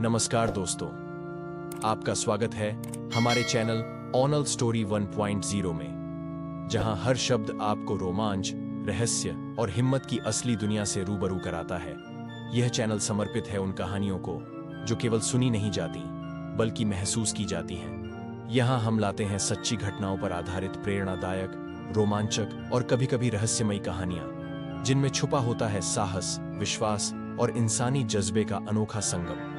नमस्कार दोस्तों, आपका स्वागत है हमारे चैनल ऑनल स्टोरी 1.0 में, जहां हर शब्द आपको रोमांच, रहस्य और हिम्मत की असली दुनिया से रूबरू कराता है। यह चैनल समर्पित है उन कहानियों को जो केवल सुनी नहीं जाती, बल्कि महसूस की जाती हैं। यहां हम लाते हैं सच्ची घटनाओं पर आधारित प्रेरणादायक, रोमांचक और कभी-कभी रहस्यमयी कहानियां, जिनमें छुपा होता है साहस, विश्वास और इंसानी जज्बे का अनोखा संगम।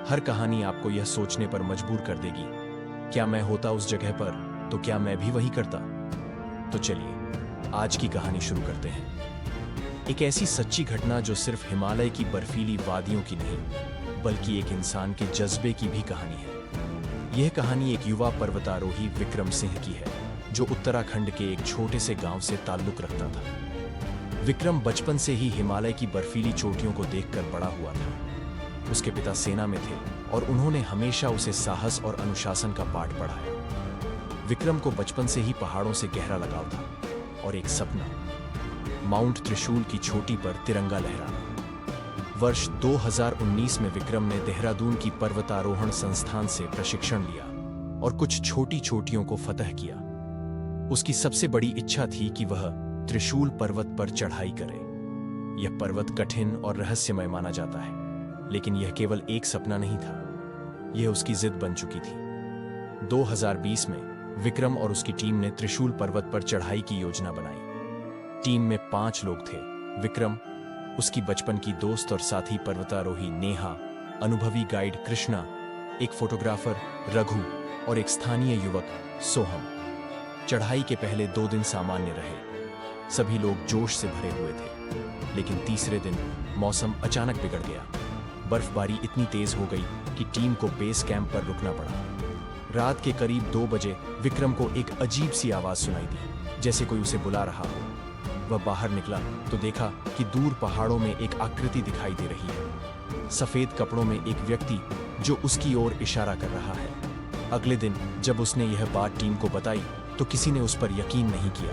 हर कहानी आपको यह सोचने पर मजबूर कर देगी, क्या मैं होता उस जगह पर तो क्या मैं भी वही करता। तो चलिए आज की कहानी शुरू करते हैं। एक ऐसी सच्ची घटना जो सिर्फ हिमालय की बर्फीली वादियों की नहीं, बल्कि एक इंसान के जज्बे की भी कहानी है। यह कहानी एक युवा पर्वतारोही विक्रम सिंह की है, जो उत्तराखंड के एक छोटे से गांव से ताल्लुक रखता था। विक्रम बचपन से ही हिमालय की बर्फीली चोटियों को देखकर बड़ा हुआ था। उसके पिता सेना में थे और उन्होंने हमेशा उसे साहस और अनुशासन का पाठ पढ़ाया। विक्रम को बचपन से ही पहाड़ों से गहरा लगाव था और एक सपना, माउंट त्रिशूल की चोटी पर तिरंगा लहराना। वर्ष 2019 में विक्रम ने देहरादून की पर्वतारोहण संस्थान से प्रशिक्षण लिया और कुछ छोटी चोटियों को फतह किया। उसकी सबसे बड़ी इच्छा थी कि वह त्रिशूल पर्वत पर चढ़ाई करे। यह पर्वत कठिन और रहस्यमय माना जाता है, लेकिन यह केवल एक सपना नहीं था, यह उसकी जिद बन चुकी थी। 2020 में विक्रम और उसकी टीम ने त्रिशूल पर्वत पर चढ़ाई की योजना बनाई। टीम में 5 लोग थे: विक्रम, उसकी बचपन की दोस्त और साथी पर्वतारोही नेहा, अनुभवी गाइड कृष्णा, एक फोटोग्राफर रघु और एक स्थानीय युवक सोहम। चढ़ाई के पहले 2 दिन सामान्य रहे। सभी लोग जोश से भरे हुए थे, लेकिन तीसरे दिन मौसम अचानक बिगड़ गया। बर्फबारी इतनी तेज हो गई कि टीम को बेस कैंप पर रुकना पड़ा। रात के करीब 2 बजे विक्रम को एक अजीब सी आवाज सुनाई दी, जैसे कोई उसे बुला रहा हो। वह बाहर निकला तो देखा कि दूर पहाड़ों में एक आकृति दिखाई दे रही है। सफेद कपड़ों में एक व्यक्ति जो उसकी ओर इशारा कर रहा है। अगले दिन जब उसने यह बात टीम को बताई तो किसी ने उस पर यकीन नहीं किया,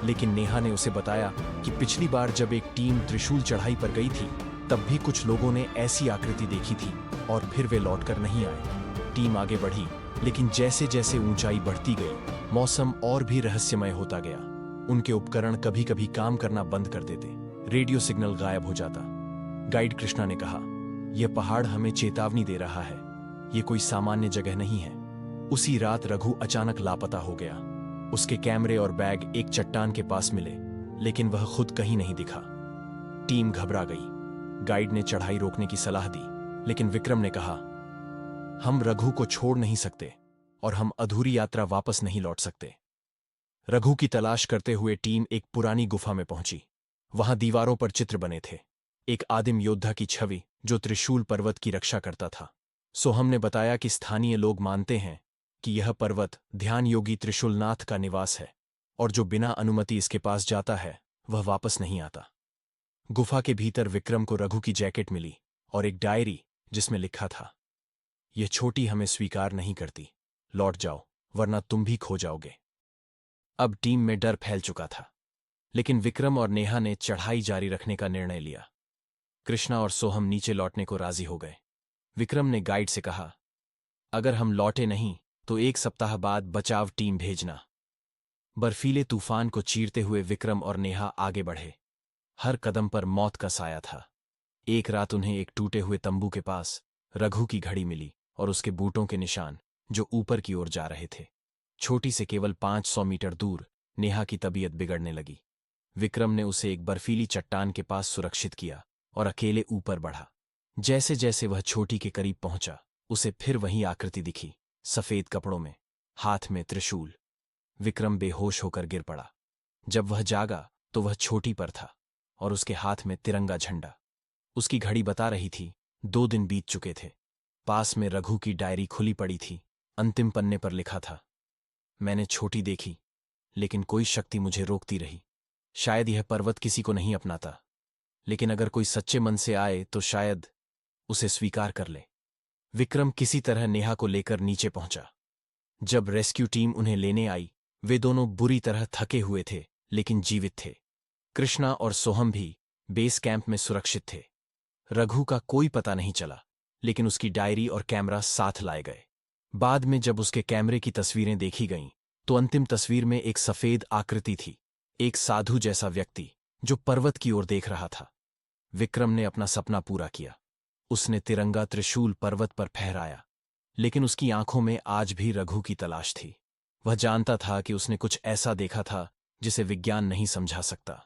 लेकिन नेहा ने उसे बताया कि पिछली बार जब एक टीम त्रिशूल चढ़ाई पर गई थी, तब भी कुछ लोगों ने ऐसी आकृति देखी थी और फिर वे लौटकर नहीं आए। टीम आगे बढ़ी, लेकिन जैसे जैसे ऊंचाई बढ़ती गई, मौसम और भी रहस्यमय होता गया। उनके उपकरण कभी कभी काम करना बंद कर देते, रेडियो सिग्नल गायब हो जाता। गाइड कृष्णा ने कहा, यह पहाड़ हमें चेतावनी दे रहा है, यह कोई सामान्य जगह नहीं है। उसी रात रघु अचानक लापता हो गया। उसके कैमरे और बैग एक चट्टान के पास मिले, लेकिन वह खुद कहीं नहीं दिखा। टीम घबरा गई। गाइड ने चढ़ाई रोकने की सलाह दी, लेकिन विक्रम ने कहा, हम रघु को छोड़ नहीं सकते और हम अधूरी यात्रा वापस नहीं लौट सकते। रघु की तलाश करते हुए टीम एक पुरानी गुफा में पहुंची। वहां दीवारों पर चित्र बने थे, एक आदिम योद्धा की छवि जो त्रिशूल पर्वत की रक्षा करता था। सोहम ने बताया कि स्थानीय लोग मानते हैं कि यह पर्वत ध्यान योगी त्रिशूलनाथ का निवास है और जो बिना अनुमति इसके पास जाता है वह वापस नहीं आता। गुफा के भीतर विक्रम को रघु की जैकेट मिली और एक डायरी जिसमें लिखा था, यह छोटी हमें स्वीकार नहीं करती, लौट जाओ वरना तुम भी खो जाओगे। अब टीम में डर फैल चुका था, लेकिन विक्रम और नेहा ने चढ़ाई जारी रखने का निर्णय लिया। कृष्णा और सोहम नीचे लौटने को राजी हो गए। विक्रम ने गाइड से कहा, अगर हम लौटे नहीं तो 1 सप्ताह बाद बचाव टीम भेजना। बर्फीले तूफान को चीरते हुए विक्रम और नेहा आगे बढ़े। हर कदम पर मौत का साया था। एक रात उन्हें एक टूटे हुए तंबू के पास रघु की घड़ी मिली और उसके बूटों के निशान जो ऊपर की ओर जा रहे थे। छोटी से केवल 500 मीटर दूर नेहा की तबीयत बिगड़ने लगी। विक्रम ने उसे एक बर्फीली चट्टान के पास सुरक्षित किया और अकेले ऊपर बढ़ा। जैसे जैसे वह छोटी के करीब पहुंचा, उसे फिर वही आकृति दिखी, सफेद कपड़ों में, हाथ में त्रिशूल। विक्रम बेहोश होकर गिर पड़ा। जब वह जागा तो वह छोटी पर था और उसके हाथ में तिरंगा झंडा। उसकी घड़ी बता रही थी 2 दिन बीत चुके थे। पास में रघु की डायरी खुली पड़ी थी। अंतिम पन्ने पर लिखा था, मैंने छोटी देखी, लेकिन कोई शक्ति मुझे रोकती रही। शायद यह पर्वत किसी को नहीं अपनाता, लेकिन अगर कोई सच्चे मन से आए तो शायद उसे स्वीकार कर ले। विक्रम किसी तरह नेहा को लेकर नीचे पहुंचा। जब रेस्क्यू टीम उन्हें लेने आई, वे दोनों बुरी तरह थके हुए थे, लेकिन जीवित थे। कृष्णा और सोहम भी बेस कैंप में सुरक्षित थे। रघु का कोई पता नहीं चला, लेकिन उसकी डायरी और कैमरा साथ लाए गए। बाद में जब उसके कैमरे की तस्वीरें देखी गईं, तो अंतिम तस्वीर में एक सफेद आकृति थी, एक साधु जैसा व्यक्ति जो पर्वत की ओर देख रहा था। विक्रम ने अपना सपना पूरा किया। उसने तिरंगा त्रिशूल पर्वत पर फहराया, लेकिन उसकी आंखों में आज भी रघु की तलाश थी। वह जानता था कि उसने कुछ ऐसा देखा था जिसे विज्ञान नहीं समझा सकता।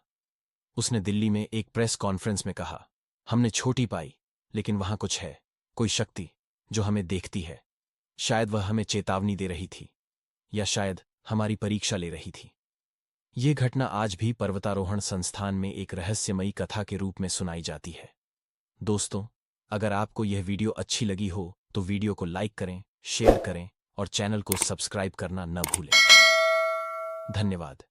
उसने दिल्ली में एक प्रेस कॉन्फ्रेंस में कहा, हमने छोटी पाई, लेकिन वहां कुछ है, कोई शक्ति जो हमें देखती है। शायद वह हमें चेतावनी दे रही थी, या शायद हमारी परीक्षा ले रही थी। ये घटना आज भी पर्वतारोहण संस्थान में एक रहस्यमयी कथा के रूप में सुनाई जाती है। दोस्तों, अगर आपको यह वीडियो अच्छी लगी हो तो वीडियो को लाइक करें, शेयर करें और चैनल को सब्सक्राइब करना न भूलें। धन्यवाद।